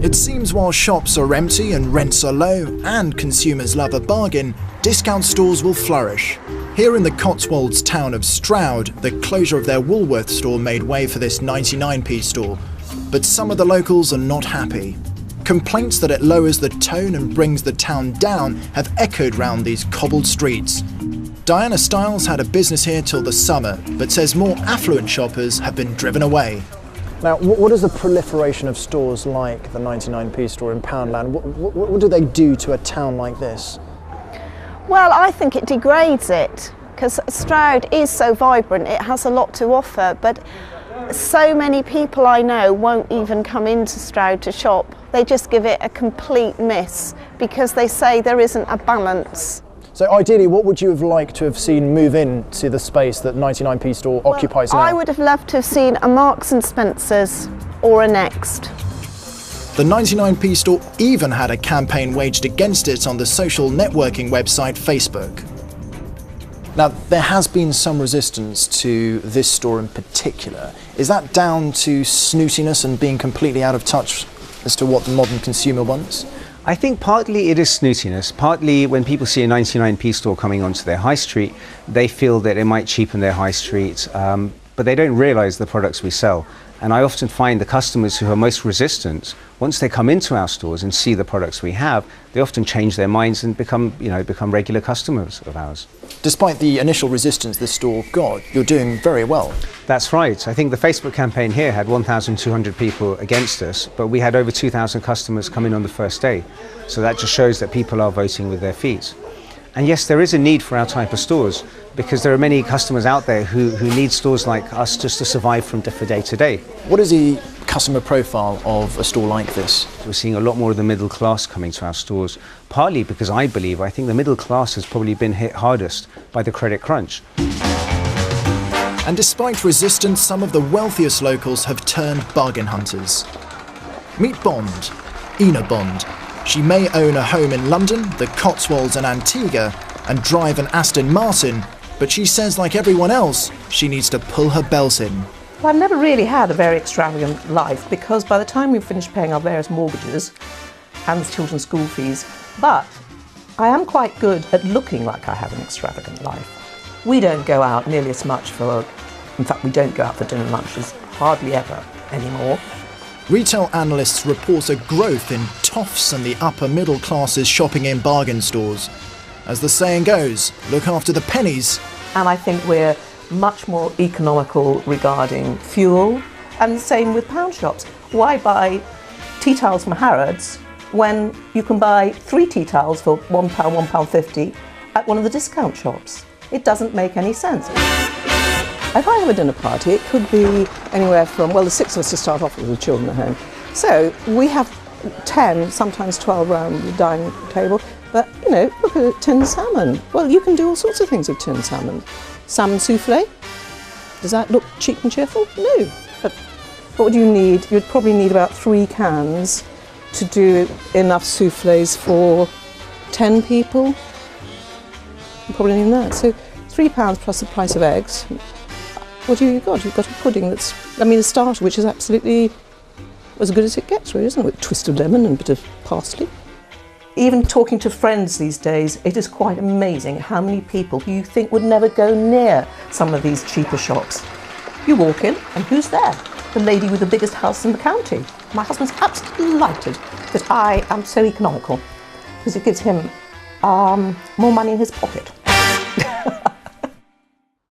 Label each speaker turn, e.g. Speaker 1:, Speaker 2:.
Speaker 1: It seems while shops are empty and rents are low and consumers love a bargain, discount stores will flourish. Here in the Cotswolds town of Stroud, the closure of their Woolworths store made way for this 99p store. But some of the locals are not happy. Complaints that it lowers the tone and brings the town down have echoed round these cobbled streets. Diana Stiles had a business here till the summer, but says more affluent shoppers have been driven away.
Speaker 2: Now, what is the proliferation of stores like the 99p store in Poundland? What do they do to a town like this?
Speaker 3: Well, I think it degrades it, because Stroud is so vibrant, it has a lot to offer, but so many people I know won't even come into Stroud to shop. They just give it a complete miss because they say there isn't a balance.
Speaker 2: So ideally, what would you have liked to have seen move into the space that 99p store occupies now?
Speaker 3: I would have loved to have seen a Marks and Spencer's or a Next.
Speaker 1: The 99p store even had a campaign waged against it on the social networking website Facebook. Now, there has been some resistance to this store in particular. Is that down to snootiness and being completely out of touch as to what the modern consumer wants?
Speaker 4: I think partly it is snootiness. Partly when people see a 99p store coming onto their high street, they feel that it might cheapen their high street, but they don't realise the products we sell. And I often find the customers who are most resistant, once they come into our stores and see the products we have, they often change their minds and become regular customers of ours.
Speaker 1: Despite the initial resistance this store got, you're doing very well.
Speaker 4: That's right. I think the Facebook campaign here had 1,200 people against us, but we had over 2,000 customers come in on the first day. So that just shows that people are voting with their feet. And yes, there is a need for our type of stores, because there are many customers out there who need stores like us just to survive from day to day.
Speaker 1: What is the customer profile of a store like this?
Speaker 4: We're seeing a lot more of the middle class coming to our stores, partly because I think the middle class has probably been hit hardest by the credit crunch.
Speaker 1: And despite resistance, some of the wealthiest locals have turned bargain hunters. Meet Bond, Ina Bond. She may own a home in London, the Cotswolds and Antigua, and drive an Aston Martin, but she says, like everyone else, she needs to pull her belt in.
Speaker 5: Well, I've never really had a very extravagant life, because by the time we've finished paying our various mortgages and the children's school fees, but I am quite good at looking like I have an extravagant life. We don't go out nearly as much in fact, we don't go out for dinner and lunches hardly ever anymore.
Speaker 1: Retail analysts report a growth in toffs and the upper middle classes shopping in bargain stores. As the saying goes, look after the pennies.
Speaker 5: And I think we're much more economical regarding fuel, and the same with pound shops. Why buy tea towels from Harrods when you can buy 3 tea towels for £1, £1.50 at one of the discount shops? It doesn't make any sense. If I have a dinner party, it could be anywhere from, well, the 6 of us to start off with children at home. So we have 10, sometimes 12 around the dining table. But, look at tinned salmon. Well, you can do all sorts of things with tinned salmon. Salmon souffle. Does that look cheap and cheerful? No. But what would you need? You'd probably need about 3 cans to do enough souffles for 10 people. You probably need that. So £3 plus the price of eggs. What do you got? You've got a pudding that's, a starter, which is absolutely as good as it gets, really, isn't it? With a twist of lemon and a bit of parsley. Even talking to friends these days, it is quite amazing how many people who you think would never go near some of these cheaper shops. You walk in, and who's there? The lady with the biggest house in the county. My husband's absolutely delighted that I am so economical, because it gives him more money in his pocket.